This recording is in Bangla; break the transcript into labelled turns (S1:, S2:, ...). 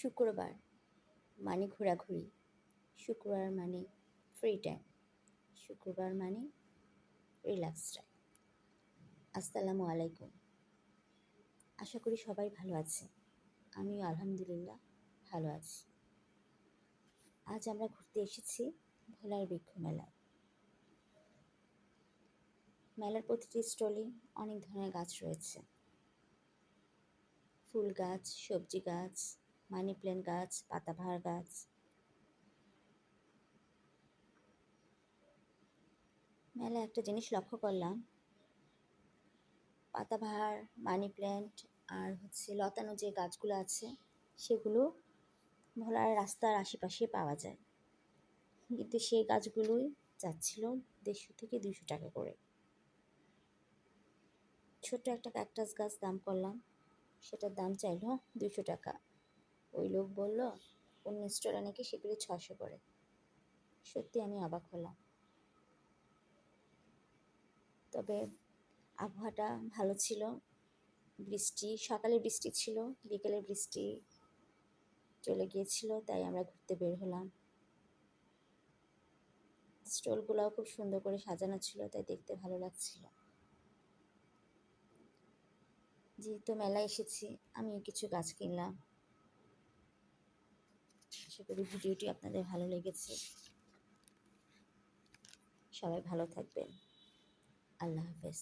S1: শুক্রবার মানে ঘোরাঘুরি, শুক্রবার মানে ফ্রি টাইম, শুক্রবার মানে রিল্যাক্স টাইম। আসসালামু আলাইকুম। আশা করি সবাই ভালো আছে। আমিও আলহামদুলিল্লাহ ভালো আছি। আজ আমরা ঘুরতে এসেছি ভোলার বৃক্ষ মেলায়। মেলার প্রতিটি স্টলে অনেক ধরনের গাছ রয়েছে। ফুল গাছ, সবজি গাছ, মানি প্ল্যান্ট গাছ, পাতাবাহার গাছ। মেলায় একটা জিনিস লক্ষ্য করলাম, পাতাবাহার, মানি প্ল্যান্ট আর লতানো যে গাছগুলো আছে সেগুলো ভোলার রাস্তার আশেপাশে পাওয়া যায়, কিন্তু সেই গাছগুলোই যাচ্ছিল 150 থেকে 200 টাকা করে। ছোট্ট একটা ক্যাকটাস গাছ দাম করলাম, সেটার দাম চাইল 200 টাকা। ওই লোক বলল অন্য স্টোরে নাকি সেগুলো 600 করে। সত্যি আমি অবাক হলাম। তবে আবহাওয়াটা ভালো ছিল, সকালে বৃষ্টি ছিল, বিকেলে বৃষ্টি চলে গিয়েছিল, তাই আমরা ঘুরতে বের হলাম। স্টলগুলোও খুব সুন্দর করে সাজানো ছিল, তাই দেখতে ভালো লাগছিল। যেহেতু মেলায় এসেছি, আমিও কিছু গাছ কিনলাম। আশা করি ভিডিওটি আপনাদের ভালো লেগেছে। সবাই ভালো থাকবেন। আল্লাহ হাফেজ।